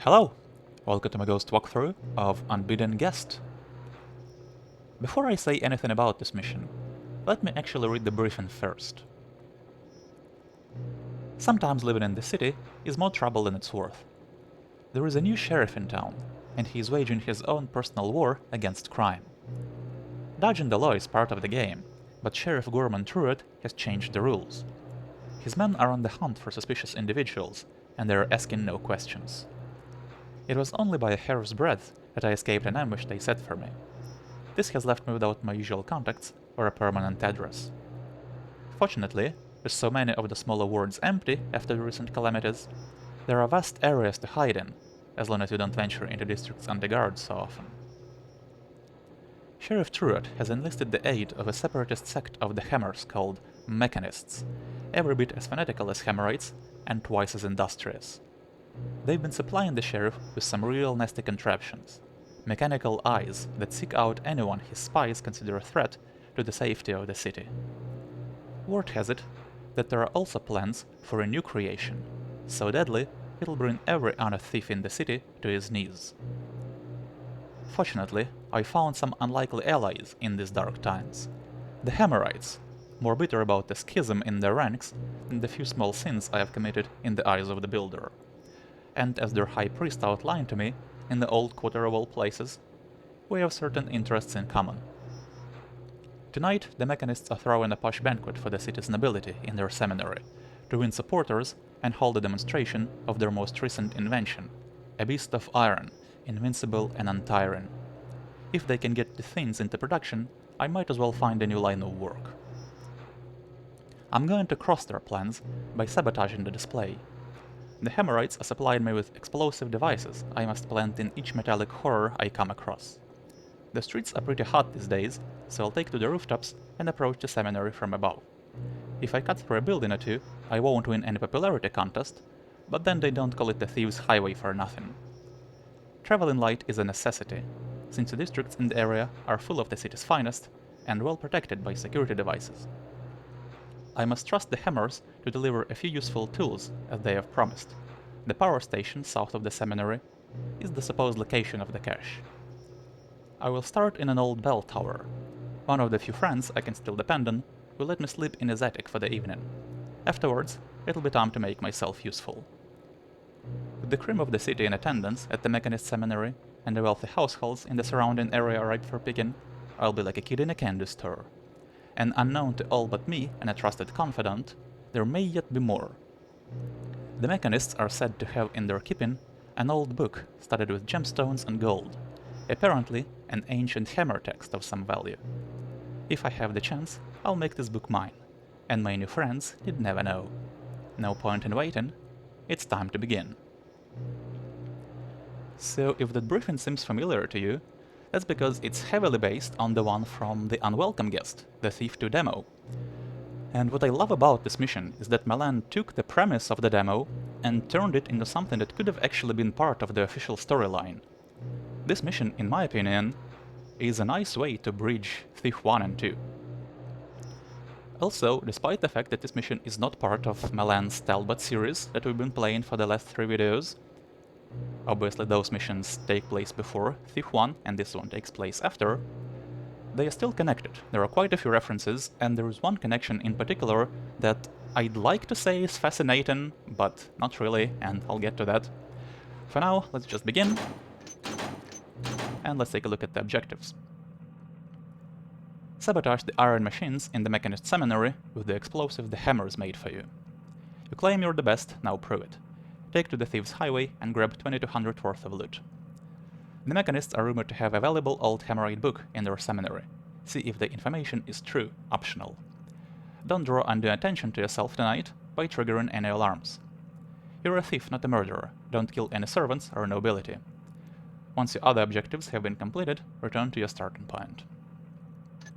Hello! Welcome to my ghost walkthrough of Unbidden Guest. Before I say anything about this mission, let me actually read the briefing first. Sometimes living in the city is more trouble than it's worth. There is a new sheriff in town, and he is waging his own personal war against crime. Dodging the law is part of the game, but Sheriff Gorman Truett has changed the rules. His men are on the hunt for suspicious individuals, and they are asking no questions. It was only by a hair's breadth that I escaped an ambush they set for me. This has left me without my usual contacts or a permanent address. Fortunately, with so many of the smaller wards empty after the recent calamities, there are vast areas to hide in, as long as you don't venture into districts under guard so often. Sheriff Truett has enlisted the aid of a separatist sect of the Hammers called Mechanists, every bit as fanatical as Hammerites and twice as industrious. They've been supplying the sheriff with some real nasty contraptions, mechanical eyes that seek out anyone his spies consider a threat to the safety of the city. Word has it that there are also plans for a new creation, so deadly it'll bring every honest thief in the city to his knees. Fortunately, I found some unlikely allies in these dark times. The Hammerites, more bitter about the schism in their ranks than the few small sins I have committed in the eyes of the Builder. And as their high priest outlined to me, in the old quarter of all places, we have certain interests in common. Tonight, the Mechanists are throwing a posh banquet for the city's nobility in their seminary, to win supporters and hold a demonstration of their most recent invention, a beast of iron, invincible and untiring. If they can get the things into production, I might as well find a new line of work. I'm going to cross their plans by sabotaging the display. The Hammerites are supplying me with explosive devices I must plant in each metallic horror I come across. The streets are pretty hot these days, so I'll take to the rooftops and approach the seminary from above. If I cut through a building or two, I won't win any popularity contest, but then they don't call it the Thieves' Highway for nothing. Traveling light is a necessity, since the districts in the area are full of the city's finest and well protected by security devices. I must trust the Hammers to deliver a few useful tools, as they have promised. The power station south of the seminary is the supposed location of the cache. I will start in an old bell tower. One of the few friends I can still depend on will let me sleep in his attic for the evening. Afterwards, it'll be time to make myself useful. With the cream of the city in attendance at the Mechanist Seminary and the wealthy households in the surrounding area ripe for picking, I'll be like a kid in a candy store. And unknown to all but me and a trusted confidant, there may yet be more. The Mechanists are said to have in their keeping an old book studded with gemstones and gold, apparently an ancient hammer text of some value. If I have the chance, I'll make this book mine, and my new friends need never know. No point in waiting, it's time to begin. So if that briefing seems familiar to you, that's because it's heavily based on the one from the Unwelcome Guest, the Thief 2 demo. And what I love about this mission is that Melan took the premise of the demo and turned it into something that could have actually been part of the official storyline. This mission, in my opinion, is a nice way to bridge Thief 1 and 2. Also, despite the fact that this mission is not part of Melan's Talbot series that we've been playing for the last 3 videos, obviously those missions take place before Thief 1 and this one takes place after, they are still connected. There are quite a few references, and there is one connection in particular that I'd like to say is fascinating, but not really, and I'll get to that. For now, let's just begin, and let's take a look at the objectives. Sabotage the iron machines in the Mechanist Seminary with the explosive the Hammers made for you. You claim you're the best, now prove it. Take to the Thieves' Highway and grab 2200 worth of loot. The Mechanists are rumored to have a valuable old Hammerite book in their seminary. See if the information is true, optional. Don't draw undue attention to yourself tonight by triggering any alarms. You're a thief, not a murderer. Don't kill any servants or nobility. Once your other objectives have been completed, return to your starting point.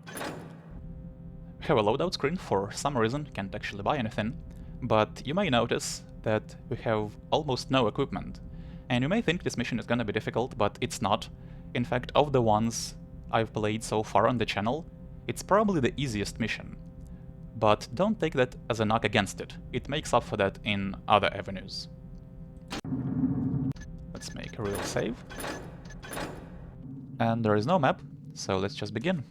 We have a loadout screen. For some reason, can't actually buy anything, but you may notice that we have almost no equipment. And you may think this mission is gonna be difficult, but it's not. In fact, of the ones I've played so far on the channel, it's probably the easiest mission. But don't take that as a knock against it. It makes up for that in other avenues. Let's Here we'll save. And there is no map, so let's just begin.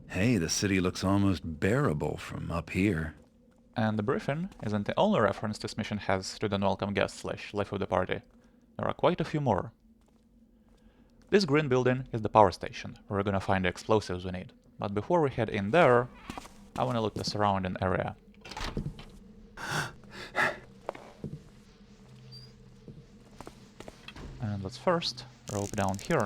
Hey, the city looks almost bearable from up here. And the briefing isn't the only reference this mission has to the Unwelcome Guest / life of the party. There are quite a few more. This green building is the power station, where we're gonna find the explosives we need. But before we head in there, I wanna look the surrounding area. And let's first rope down here.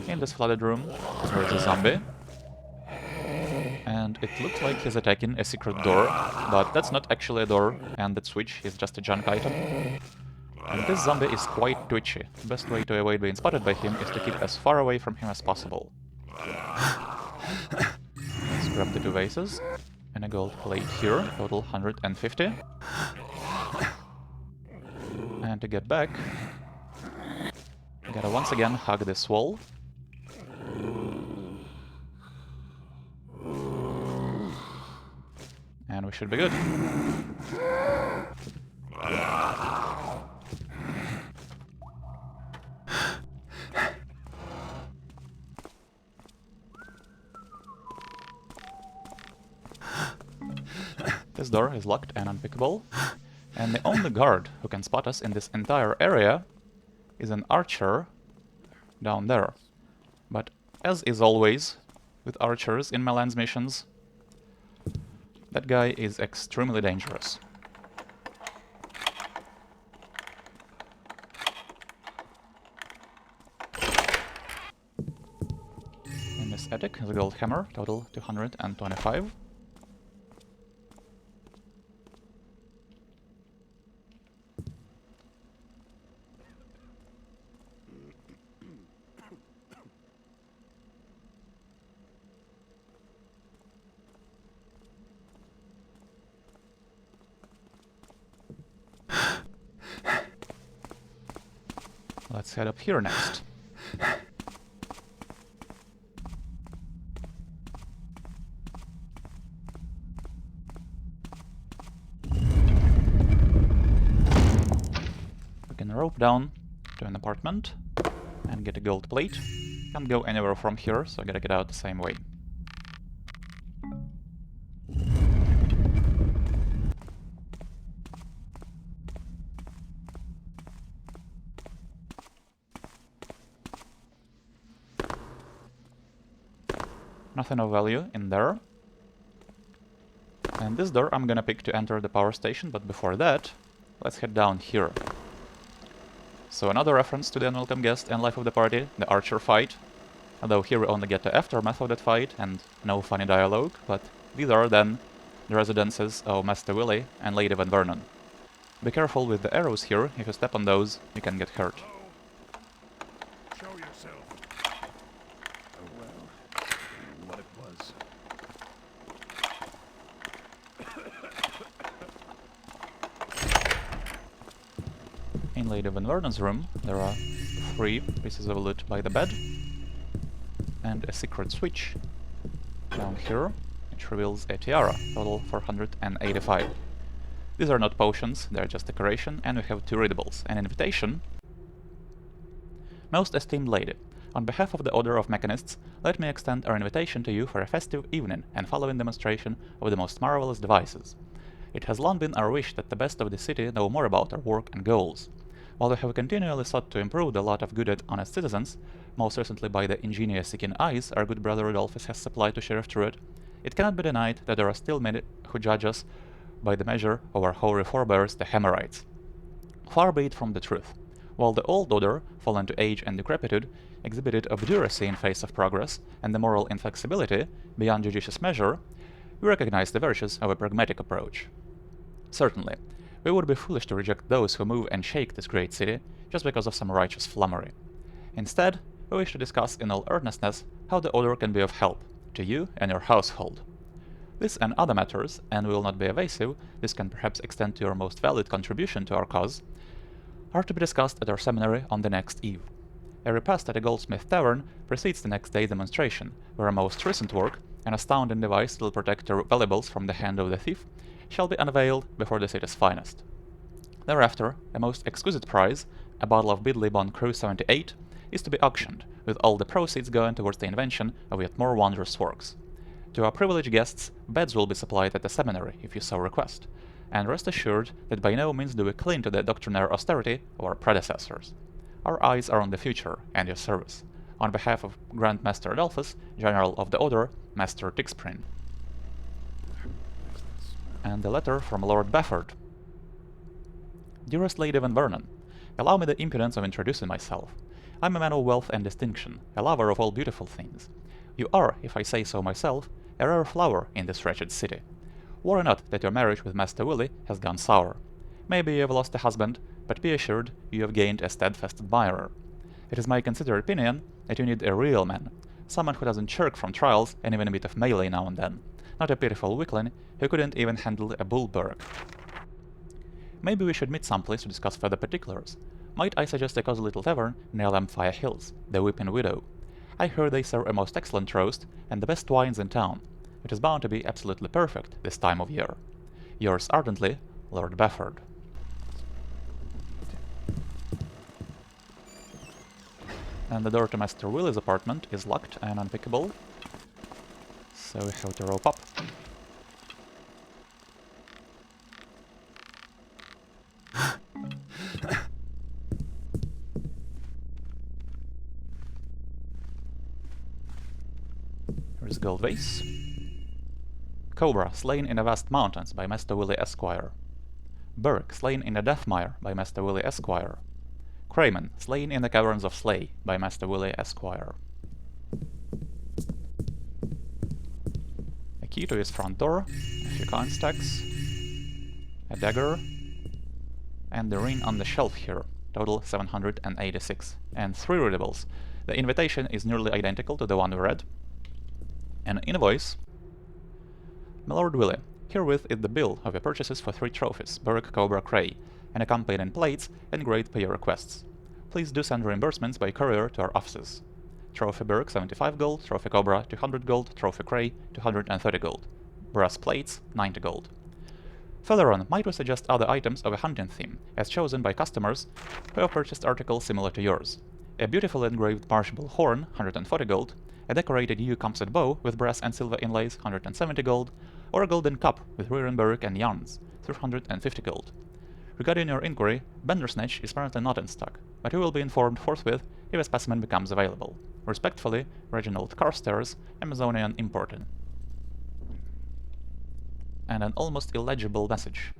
In this flooded room, there is a zombie. And it looks like he's attacking a secret door, but that's not actually a door, and that switch is just a junk item. And this zombie is quite twitchy. The best way to avoid being spotted by him is to keep as far away from him as possible. Let's grab the 2 vases, and a gold plate here, total 150. And to get back, I gotta once again hug this wall. And we should be good. This door is locked and unpickable, and the only guard who can spot us in this entire area is an archer down there. But as is always with archers in Melan's missions, that guy is extremely dangerous. In this attic is a gold hammer, total 225. Let's head up here next. We can rope down to an apartment and get a gold plate. Can't go anywhere from here, so I gotta get out the same way. Nothing of value in there. And this door I'm gonna pick to enter the power station, but before that, let's head down here. So another reference to the Unwelcome Guest and life of the party, the archer fight. Although here we only get the aftermath of that fight and no funny dialogue, but these are then the residences of Master Willie and Lady Van Vernon. Be careful with the arrows here, if you step on those, you can get hurt. Show yourself. Oh well, what it was. In Lady Van Vernon's room, there are 3 pieces of loot by the bed, and a secret switch down here, which reveals a tiara, total 485. These are not potions, they're just decoration, and we have 2 readables, an invitation. Most esteemed lady, on behalf of the Order of Mechanists, let me extend our invitation to you for a festive evening and following demonstration of the most marvelous devices. It has long been our wish that the best of the city know more about our work and goals. While we have continually sought to improve the lot of good and honest citizens, most recently by the ingenious-seeking eyes our good brother Rodolphus has supplied to Sheriff Truett, it cannot be denied that there are still many who judge us by the measure of our hoary forebears, the Hemorrhites. Far be it from the truth. While the old order, fallen to age and decrepitude, exhibited obduracy in face of progress and the moral inflexibility beyond judicious measure, we recognize the virtues of a pragmatic approach. Certainly, we would be foolish to reject those who move and shake this great city just because of some righteous flummery. Instead, we wish to discuss in all earnestness how the order can be of help to you and your household. This and other matters, and we will not be evasive, this can perhaps extend to your most valid contribution to our cause, are to be discussed at our seminary on the next eve. A repast at a goldsmith tavern precedes the next day's demonstration, where a most recent work, an astounding device that will protect your valuables from the hand of the thief, shall be unveiled before the city's finest. Thereafter, a most exquisite prize, a bottle of Bidley Bon Cru 78, is to be auctioned, with all the proceeds going towards the invention of yet more wondrous works. To our privileged guests, beds will be supplied at the seminary, if you so request, and rest assured that by no means do we cling to the doctrinaire austerity of our predecessors. Our eyes are on the future and your service. On behalf of Grand Master Adolphus, General of the Order, Master Tixprin. And a letter from Lord Bafford. Dearest Lady Van Vernon, allow me the impudence of introducing myself. I am a man of wealth and distinction, a lover of all beautiful things. You are, if I say so myself, a rare flower in this wretched city. Worry not that your marriage with Master Willie has gone sour. Maybe you have lost a husband, but be assured you have gained a steadfast admirer. It is my considered opinion that you need a real man, someone who doesn't shirk from trials and even a bit of melee now and then, not a pitiful weakling who couldn't even handle a bull burg. Maybe we should meet someplace to discuss further particulars. Might I suggest a cozy little tavern near Lampfire Hills, the Weeping Widow? I hear they serve a most excellent roast and the best wines in town. It is bound to be absolutely perfect this time of year. Yours ardently, Lord Bafford. And the door to Master Willie's apartment is locked and unpickable, so we have to rope up. Here's gold vase. Cobra, slain in the vast mountains by Master Willie Esquire. Burke, slain in the Deathmire by Master Willie Esquire. Crayman, slain in the caverns of Slay by Master Willie Esquire. A key to his front door, a few coin stacks, a dagger, and the ring on the shelf here, total 786, and 3 readables. The invitation is nearly identical to the one we read. An invoice. My Lord Willie, herewith is the bill of your purchases for 3 trophies, Burke, Cobra, Cray, and accompanying plates and grade per your requests. Please do send reimbursements by courier to our offices. Trophy Burke 75 gold, Trophy Cobra 200 gold, Trophy Cray 230 gold, brass plates 90 gold. Further on, might we suggest other items of a hunting theme, as chosen by customers who have purchased articles similar to yours. A beautiful engraved marshbull horn 140 gold, a decorated yew composite bow with brass and silver inlays 170 gold, or a golden cup with Rerenberg and yarns 350 gold. Regarding your inquiry, Bandersnatch is apparently not in stock, but you will be informed forthwith if a specimen becomes available. Respectfully, Reginald Carstairs, Amazonian Imported. And an almost illegible message.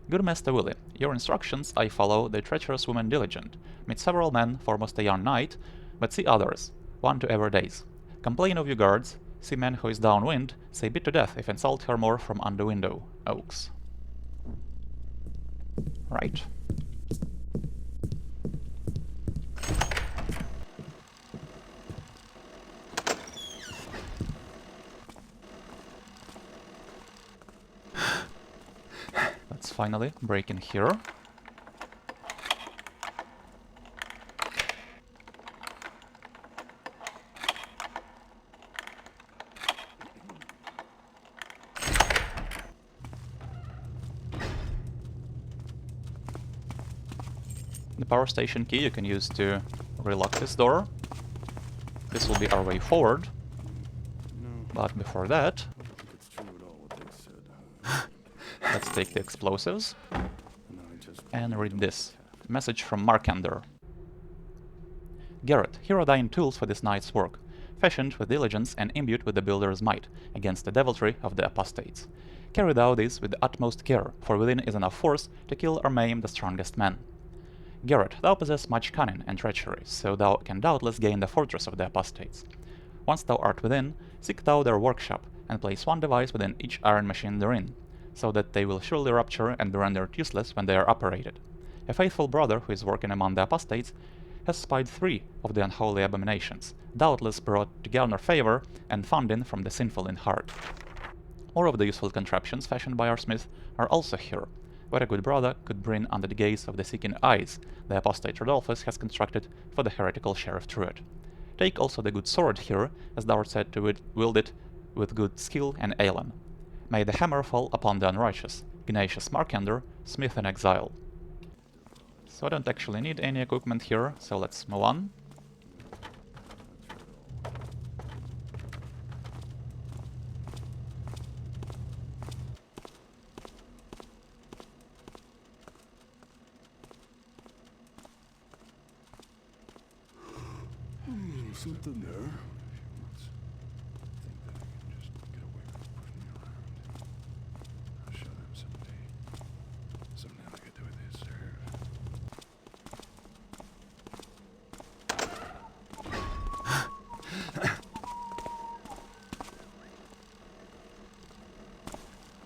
Good Master Willie, your instructions I follow, the treacherous woman diligent. Meet several men, foremost a young knight, but see others, one to every days. Complain of your guards, see man who is downwind, say bit to death if insult her more from under window. Oaks. Right. Let's finally break in here. The power station key you can use to relock this door. This will be our way forward. But before that, let's take the explosives and read this. Message from Markander. Garrett, here are thine tools for this night's work, fashioned with diligence and imbued with the builder's might, against the deviltry of the apostates. Carry thou these with the utmost care, for within is enough force to kill or maim the strongest man. Garrett, thou possess much cunning and treachery, so thou can doubtless gain the fortress of the apostates. Once thou art within, seek thou their workshop, and place one device within each iron machine therein, so that they will surely rupture and be rendered useless when they are operated. A faithful brother who is working among the apostates has spied 3 of the unholy abominations, doubtless brought to garner favor and funding from the sinful in heart. More of the useful contraptions fashioned by our smith are also here. what a good brother could bring under the gaze of the seeking eyes the apostate Rodolphus has constructed for the heretical Sheriff Truett. Take also the good sword here, as thou art said to wield it with good skill and elan. May the hammer fall upon the unrighteous, Ignatius Markander, smith in exile. So I don't actually need any equipment here, so let's move on. Something there. Think that I can just get away with pushing me around. I'll show them someday. Someday I'll get to what they serve.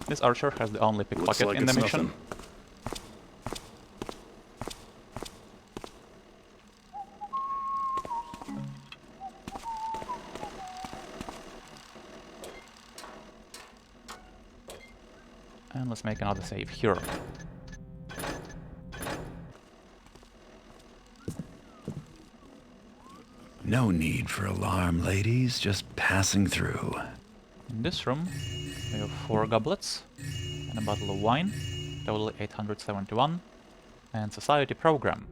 This archer has the only pickpocket Like in the it's mission. nothing. And let's make another save here. No need for alarm, ladies. Just passing through. In this room, we have 4 goblets and a bottle of wine, total 871, and Society Program.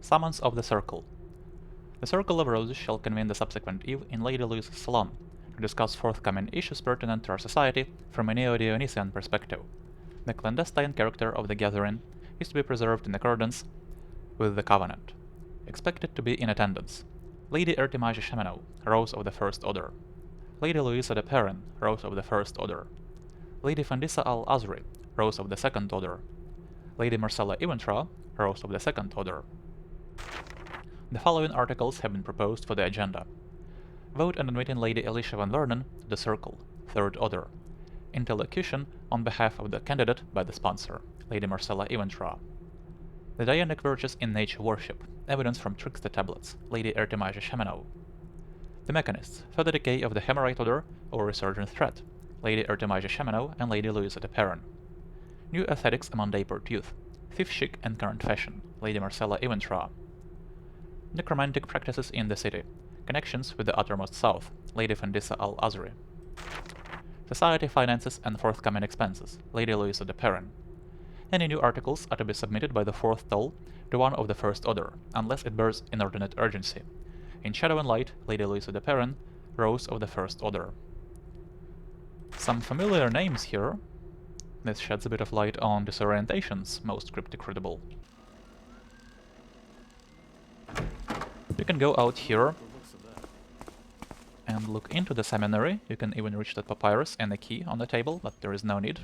Summons of the Circle. The Circle of Roses shall convene the subsequent eve in Lady Louise's salon to discuss forthcoming issues pertinent to our society from a Neo-Dionysian perspective. The clandestine character of the gathering is to be preserved in accordance with the Covenant. Expected to be in attendance: Lady Ertimaja Shemenow, Rose of the First Order; Lady Louisa de Perrin, Rose of the First Order; Lady Fandisa al-Azri, Rose of the Second Order; Lady Marcella Eventra, Rose of the Second Order. The following articles have been proposed for the agenda. Vote on admitting Lady Alicia Van Vernon to the Circle, Third Order. Interlocution on behalf of the candidate by the sponsor, Lady Marcella Eventra. The Dianic Virtues in Nature Worship, evidence from Trickster Tablets, Lady Ertimaja Shemenow. The Mechanists, further decay of the Hemorrhage Order or resurgent threat, Lady Ertimaja Shemenow and Lady Louisa de Perrin. New aesthetics among Dapert youth, thief chic and current fashion, Lady Marcella Eventra. Necromantic practices in the city, connections with the uttermost south, Lady Fandisa al-Azri. Society finances and forthcoming expenses, Lady Louisa de Perrin. Any new articles are to be submitted by the 4th toll to one of the First Order, unless it bears inordinate urgency. In Shadow and Light, Lady Louisa de Perrin, Rose of the First Order. Some familiar names here. This sheds a bit of light on Disorientation's most cryptic readable. You can go out here and look into the seminary. You can even reach that papyrus and a key on the table, but there is no need.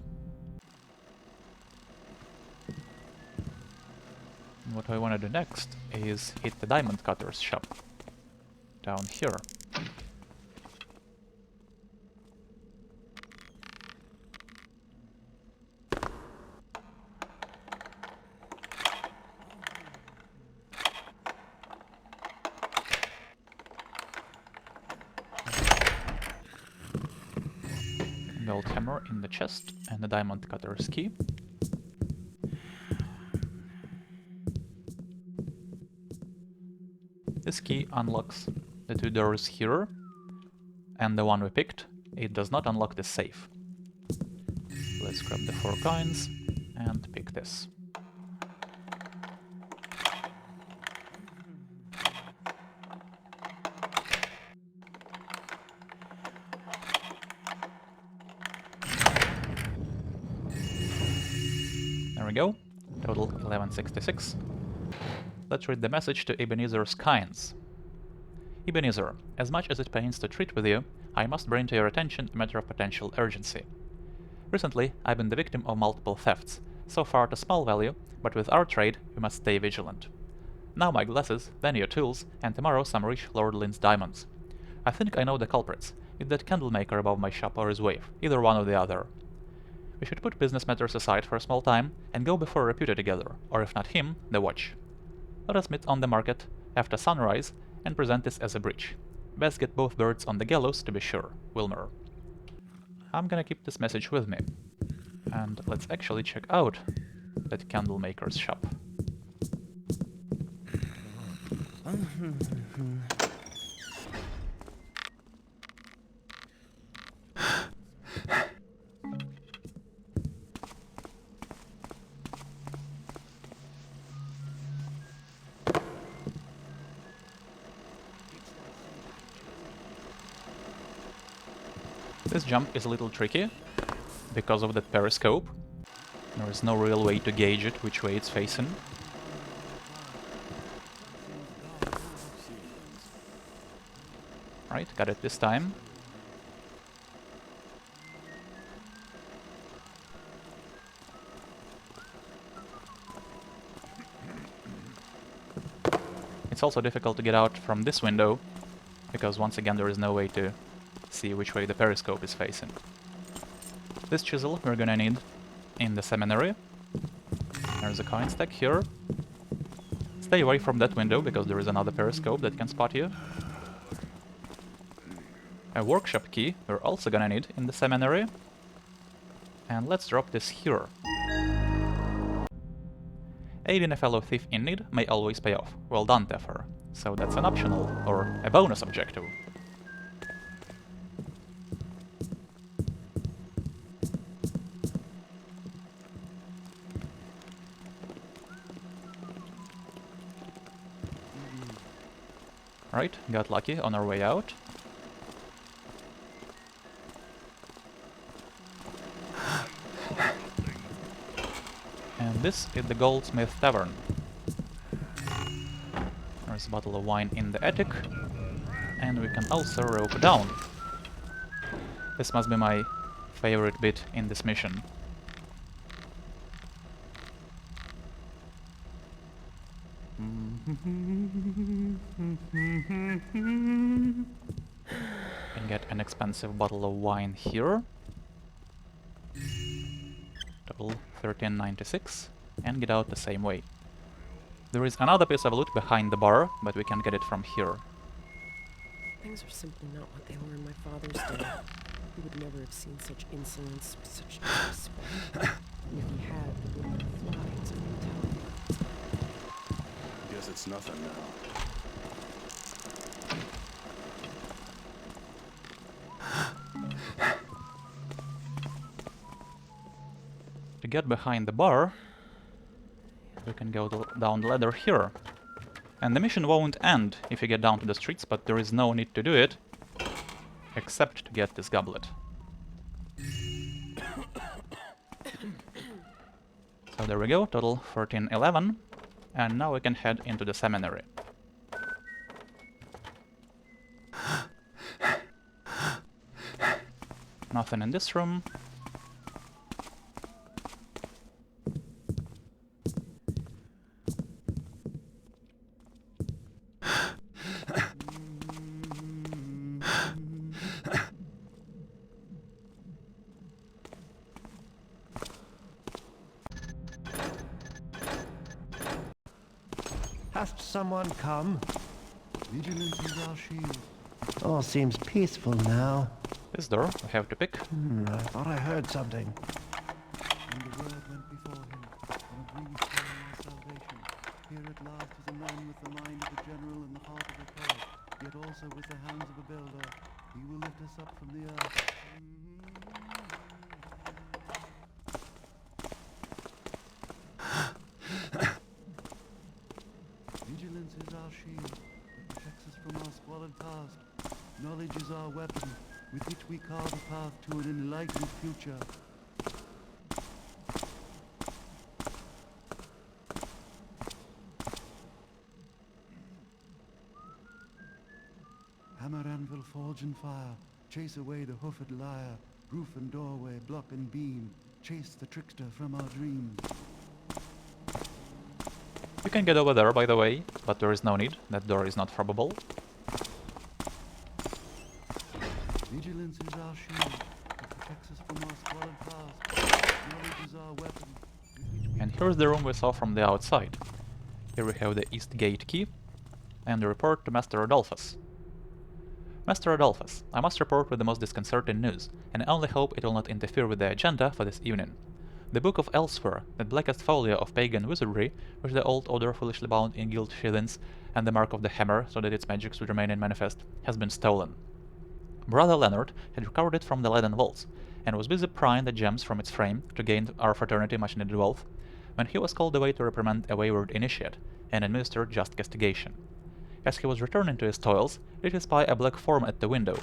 What I want to do next is hit the diamond cutter's shop. Down here. Gold hammer in the chest and the diamond cutter's key. This key unlocks the 2 doors here, and the one we picked, it does not unlock the safe. Let's grab the 4 coins and pick this. There we go, total 1166. Let's read the message to Ebenezer's Kynes. Ebenezer, as much as it pains to treat with you, I must bring to your attention a matter of potential urgency. Recently, I've been the victim of multiple thefts, so far to small value, but with our trade, we must stay vigilant. Now my glasses, then your tools, and tomorrow some rich Lord Lynn's diamonds. I think I know the culprits, if that candlemaker above my shop or his wife, either one or the other. We should put business matters aside for a small time and go before Reputa together, or if not him, the watch. Let us meet on the market after sunrise and present this as a breach. Best get both birds on the gallows to be sure, Wilmer. I'm gonna keep this message with me. And let's actually check out that candle maker's shop. This jump is a little tricky because of that periscope. There is no real way to gauge it, which way it's facing. Right, got it this time. It's also difficult to get out from this window, because once again there is no way to see which way the periscope is facing. This chisel we're gonna need in the seminary. There's a coin stack here. Stay away from that window, because there is another periscope that can spot you. A workshop key we're also gonna need in the seminary. And let's drop this here. Aiding a fellow thief in need may always pay off. Well done, Teffer. So that's an optional, or a bonus objective. Right, got lucky on our way out. And this is the Goldsmith Tavern. There's a bottle of wine in the attic, and we can also rope down. This must be my favorite bit in this mission. Can get an expensive bottle of wine here. Total 13.96, and get out the same way. There is another piece of loot behind the bar, but we can get it from here. Things are simply not what they were in my father's day. He would never have seen such insolence, such disrespect. And if he had, he wouldn't have flies, I can tell you. Guess it's nothing now. To get behind the bar, we can go down the ladder here. And the mission won't end if you get down to the streets, but there is no need to do it, except to get this goblet. So there we go, total 13.11, and now we can head into the seminary. Nothing in this room. Hast someone come? Vigilance is our shield. All seems peaceful now. This door we have to pick. I thought I heard something. And the word went before him, and a breeze calling our salvation. Here at last is a man with the mind of a general and the heart of a poet, yet also with the hands of a builder. He will lift us up from the earth. Vigilance is our shield, it protects us from our squalid past. Knowledge is our weapon, with which we carve a path to an enlightened future. Hammer, anvil, forge and fire, chase away the hoofed liar, roof and doorway, block and beam, chase the trickster from our dreams. We can get over there, by the way, but there is no need. That door is not probable. Vigilance is our shield, it protects us from our squalid past. Knowledge is our weapon, with which we And here's the room we saw from the outside. Here we have the East Gate key, and the report to Master Adolphus. Master Adolphus, I must report with the most disconcerting news, and I only hope it will not interfere with the agenda for this evening. The Book of Elsewhere, that blackest folio of pagan wizardry, which the old order foolishly bound in gilt sheathings and the mark of the hammer so that its magics would remain in manifest, has been stolen. Brother Leonard had recovered it from the leaden vaults, and was busy prying the gems from its frame to gain our fraternity much needed wealth, when he was called away to reprimand a wayward initiate and administer just castigation. As he was returning to his toils, did he spy a black form at the window,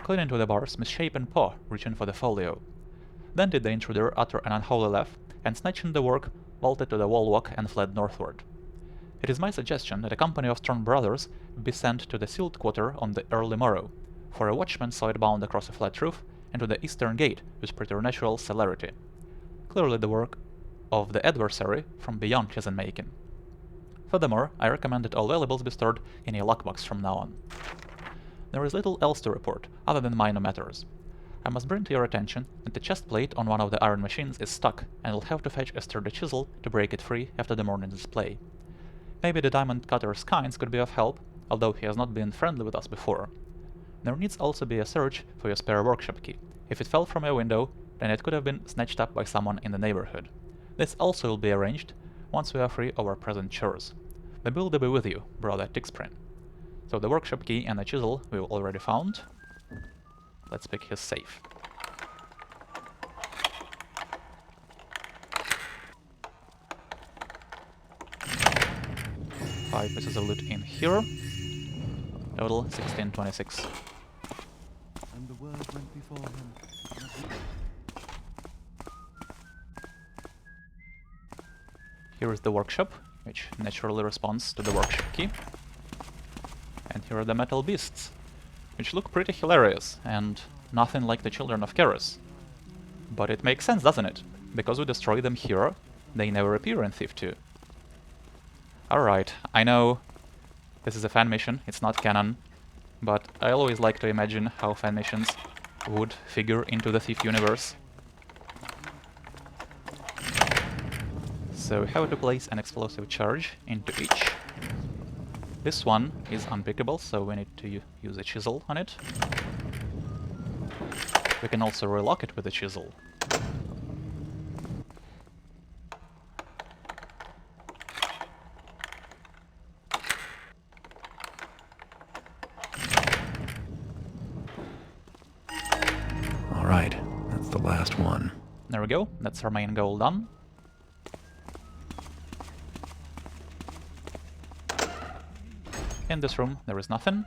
clinging to the bars, misshapen paw reaching for the folio. Then did the intruder utter an unholy laugh, and snatching the work, vaulted to the wall walk and fled northward. It is my suggestion that a company of strong brothers be sent to the sealed quarter on the early morrow, for a watchman saw it bound across a flat roof and to the eastern gate with preternatural celerity. Clearly the work of the adversary from beyond his making. Furthermore, I recommend that all valuables be stored in a lockbox from now on. There is little else to report, other than minor matters. I must bring to your attention that the chest plate on one of the iron machines is stuck, and will have to fetch a sturdy chisel to break it free after the morning's display. Maybe the diamond cutter's kinds could be of help, although he has not been friendly with us before. There needs also be a search for your spare workshop key. If it fell from a window, then it could have been snatched up by someone in the neighborhood. This also will be arranged once we are free of our present chores. The bill will be with you, brother Tixprin. So the workshop key and the chisel we've already found. Let's pick his safe. Five pieces of loot in here. Total 1626. And the word went before him. Here is the workshop, which naturally responds to the workshop key. And here are the metal beasts, which look pretty hilarious and nothing like the children of Keras. But it makes sense, doesn't it? Because we destroy them here, they never appear in Thief 2. Alright, I know this is a fan mission, it's not canon, but I always like to imagine how fan missions would figure into the Thief universe. So we have to place an explosive charge into each. This one is unpickable, so we need to use a chisel on it. We can also relock it with a chisel. All right, that's the last one. There we go, that's our main goal done. In this room there is nothing.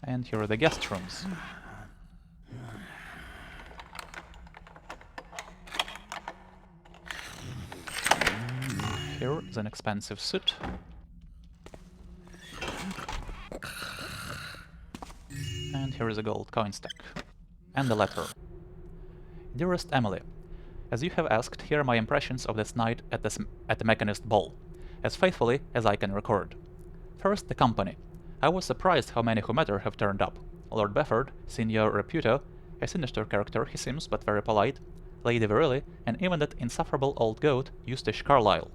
And here are the guest rooms. Here is an expensive suit. And here is a gold coin stack. And a letter. Dearest Emily, as you have asked, here are my impressions of this night at the Mechanist Ball, as faithfully as I can record. First, the company. I was surprised how many who matter have turned up. Lord Befford, Senior Reputo, a sinister character he seems, but very polite, Lady Verily, and even that insufferable old goat, Eustace Carlyle.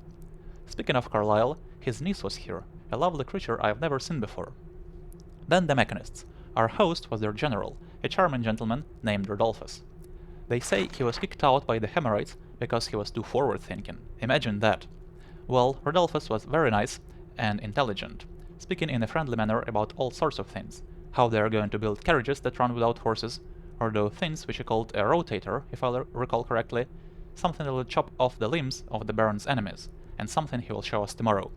Speaking of Carlyle, his niece was here, a lovely creature I have never seen before. Then the Mechanists. Our host was their general, a charming gentleman named Rodolphus. They say he was kicked out by the Hemorrhoids because he was too forward-thinking. Imagine that. Well, Rodolphus was very nice and intelligent, speaking in a friendly manner about all sorts of things. How they are going to build carriages that run without horses, or those things which he called a rotator, if I recall correctly, something that will chop off the limbs of the Baron's enemies, and something he will show us tomorrow.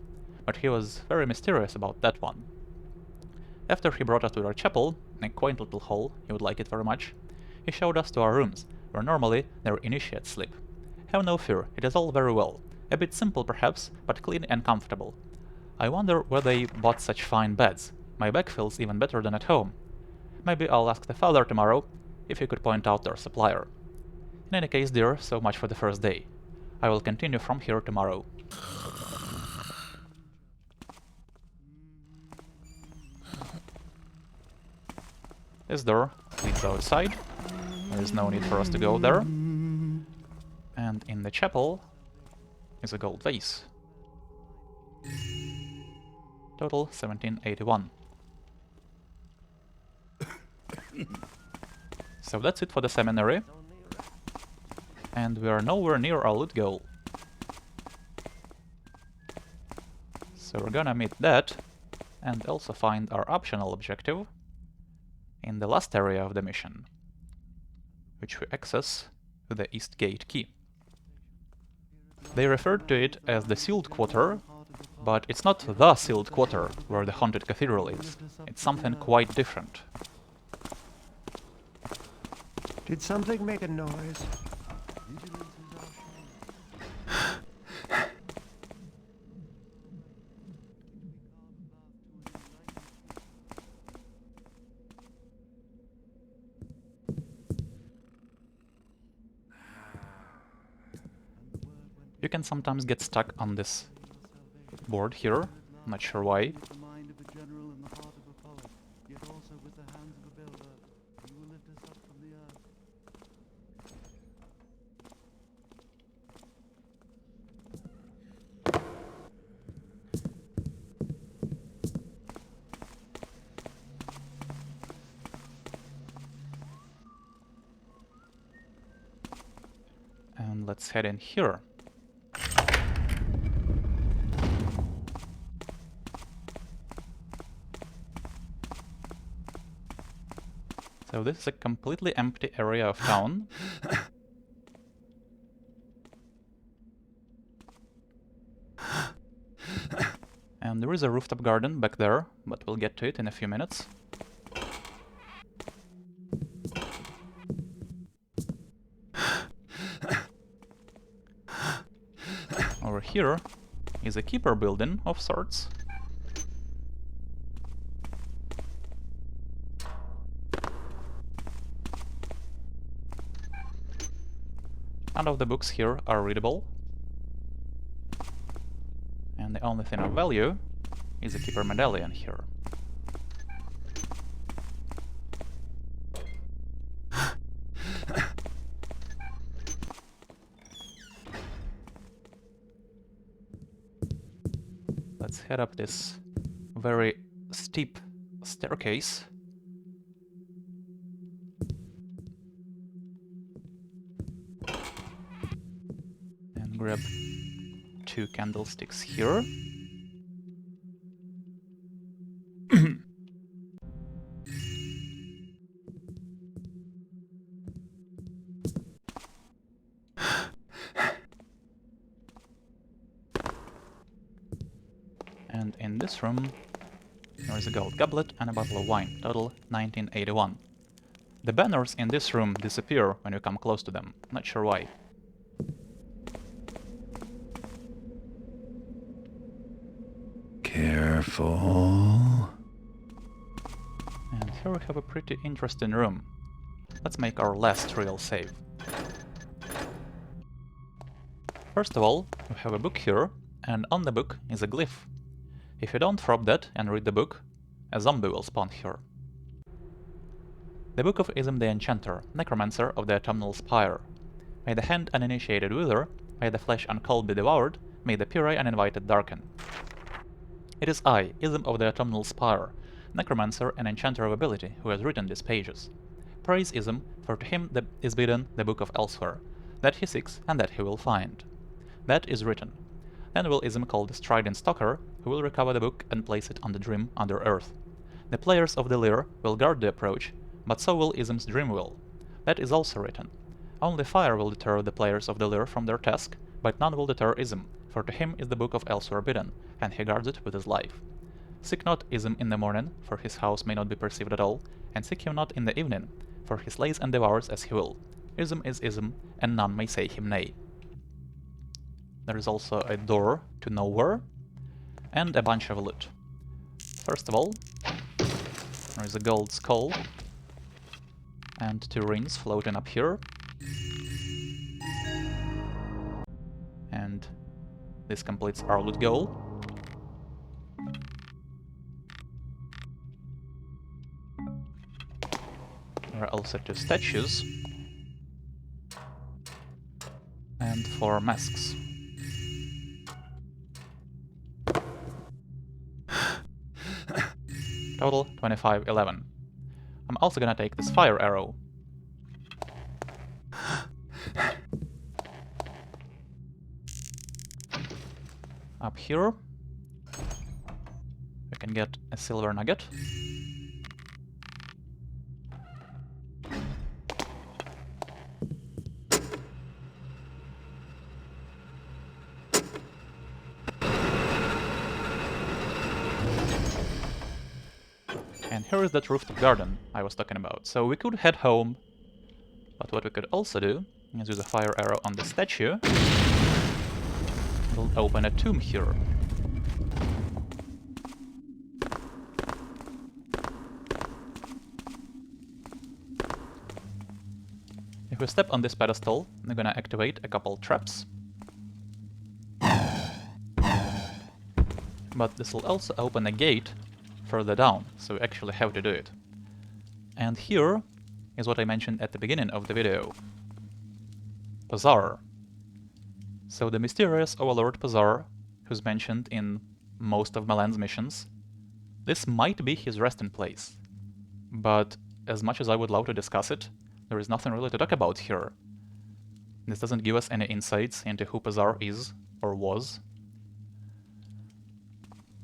But he was very mysterious about that one. After he brought us to our chapel, a quaint little hall, he would like it very much, he showed us to our rooms, where normally their initiates sleep. Have no fear, it is all very well. A bit simple perhaps, but clean and comfortable. I wonder where they bought such fine beds. My back feels even better than at home. Maybe I'll ask the father tomorrow if he could point out their supplier. In any case, dear, so much for the first day. I will continue from here tomorrow. This door leads outside. There is no need for us to go there. And in the chapel is a gold vase. Total 1781. So that's it for the seminary. And we are nowhere near our loot goal. So we're gonna meet that, and also find our optional objective in the last area of the mission, which we access with the East Gate key. They referred to it as the sealed quarter, but it's not the sealed quarter where the haunted cathedral is. It's something quite different. Did something make a noise? You can sometimes get stuck on this board here, not sure why. With the mind of a general and the heart of a poet, yet also with the hands of a builder, you will lift us up from the earth. And let's head in here. So this is a completely empty area of town. And there is a rooftop garden back there, but we'll get to it in a few minutes. Over here is a keeper building of sorts. None of the books here are readable. And the only thing of value is a keeper medallion here. Let's head up this very steep staircase. And grab 2 candlesticks here. And in this room there is a gold goblet and a bottle of wine, total 1981. The banners in this room disappear when you come close to them, not sure why. Careful. And here we have a pretty interesting room. Let's make our last real save. First of all, we have a book here, and on the book is a glyph. If you don't drop that and read the book, a zombie will spawn here. The Book of Ism the Enchanter, Necromancer of the Autumnal Spire. May the hand uninitiated wither, may the flesh uncold be devoured, may the puree uninvited darken. It is I, Ism of the Autumnal Spire, Necromancer and Enchanter of Ability, who has written these pages. Praise Ism, for to him is bidden the Book of Elsewhere, that he seeks and that he will find. That is written. Then will Ism call the Striding Stalker, who will recover the book and place it on the Dream under earth. The players of the Lyre will guard the approach, but so will Ism's Dream will. That is also written. Only fire will deter the players of the Lyre from their task, but none will deter Ism, for to him is the Book of Elsewhere bidden, and he guards it with his life. Seek not Ism in the morning, for his house may not be perceived at all, and seek him not in the evening, for he slays and devours as he will. Ism is Ism, and none may say him nay. There is also a door to nowhere, and a bunch of loot. First of all, there is a gold skull, and 2 rings floating up here. And this completes our loot goal. There are also 2 statues, and 4 masks. Total 2511. I'm also gonna take this fire arrow. Up here, we can get a silver nugget. And here is that rooftop garden I was talking about. So we could head home, but what we could also do is use a fire arrow on the statue. We'll open a tomb here. If we step on this pedestal, we're gonna activate a couple traps. But this will also open a gate further down, so we actually have to do it. And here is what I mentioned at the beginning of the video. Pazar. So the mysterious Overlord Pazar, who's mentioned in most of Melan's missions, this might be his resting place. But as much as I would love to discuss it, there is nothing really to talk about here. This doesn't give us any insights into who Pazar is or was.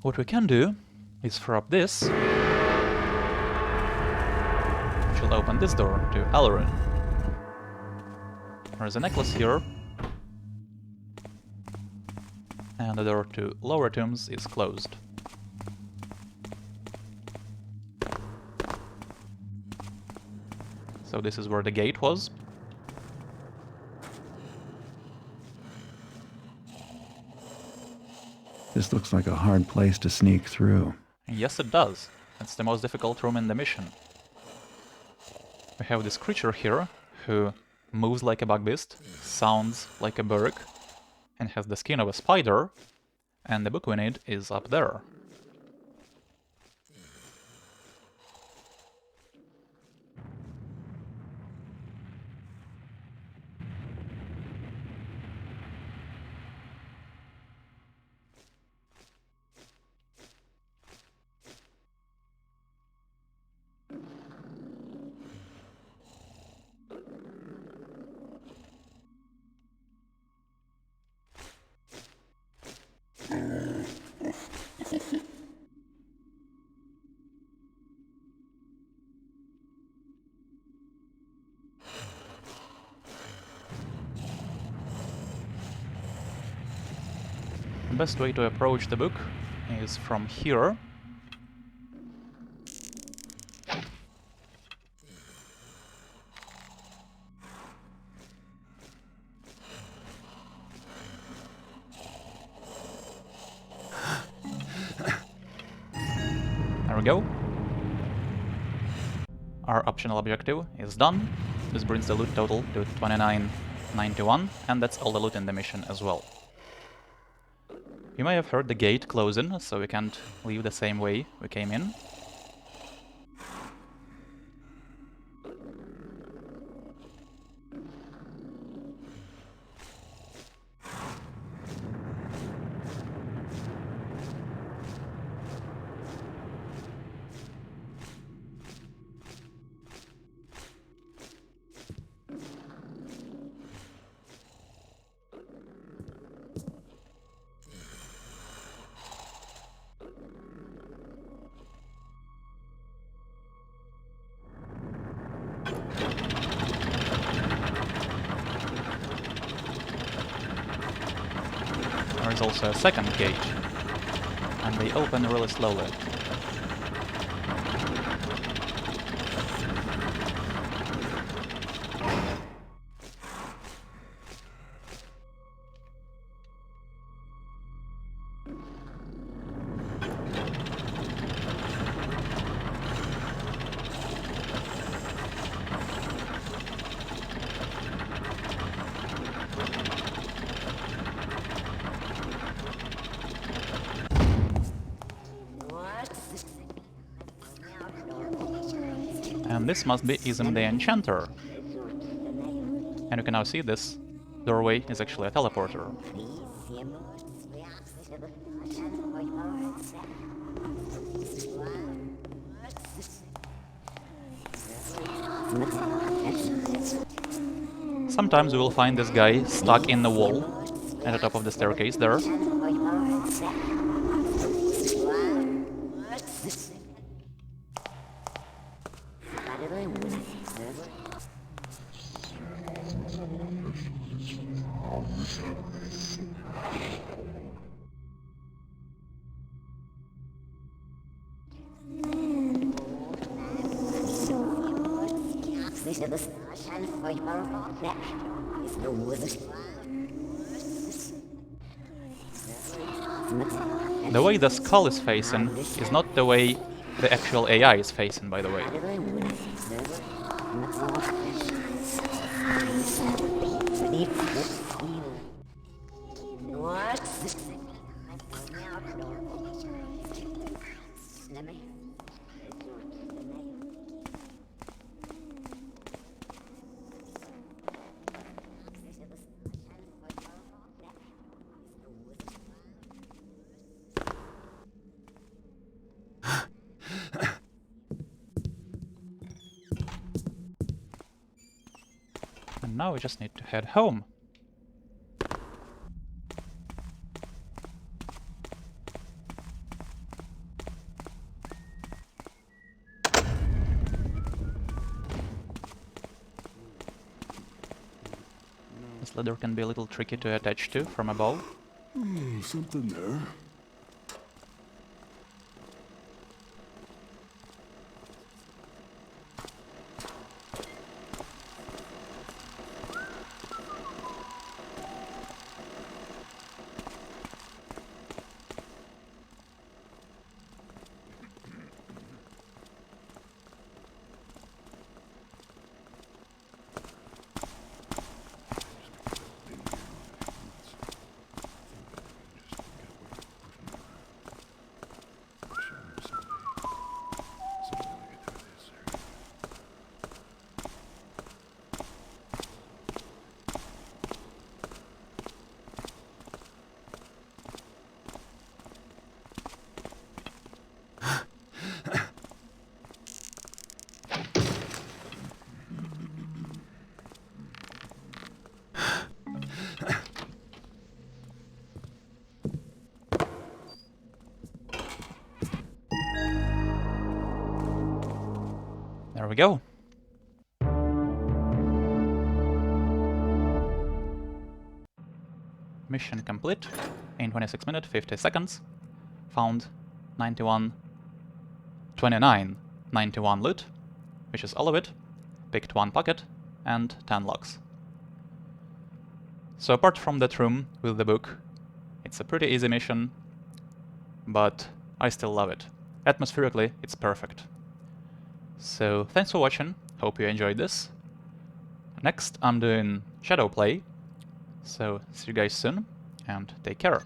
What we can do is throw up this, which will open this door to Alarin. There's a necklace here, and the door to lower tombs is closed. So this is where the gate was. This looks like a hard place to sneak through. Yes, it does. It's the most difficult room in the mission. We have this creature here, who moves like a bug beast, sounds like a berg, and has the skin of a spider, and the book we need is up there. The best way to approach the book is from here. There we go. Our optional objective is done. This brings the loot total to 2991, and that's all the loot in the mission as well. You may have heard the gate closing, so we can't leave the same way we came in. There is also a second gate, and they open really slowly. And this must be Ism the Enchanter. And you can now see this doorway is actually a teleporter. Sometimes we will find this guy stuck in the wall at the top of the staircase there. The way the skull is facing is not the way the actual AI is facing, by the way. And now we just need to head home. This ladder can be a little tricky to attach to from above. Something there. There we go. Mission complete in 26 minutes 50 seconds. Found 91 loot, which is all of it. Picked 1 pocket and 10 locks. So apart from that room with the book, it's a pretty easy mission, but I still love it. Atmospherically, it's perfect. So thanks for watching, hope you enjoyed this. Next I'm doing shadow play, so see you guys soon and take care.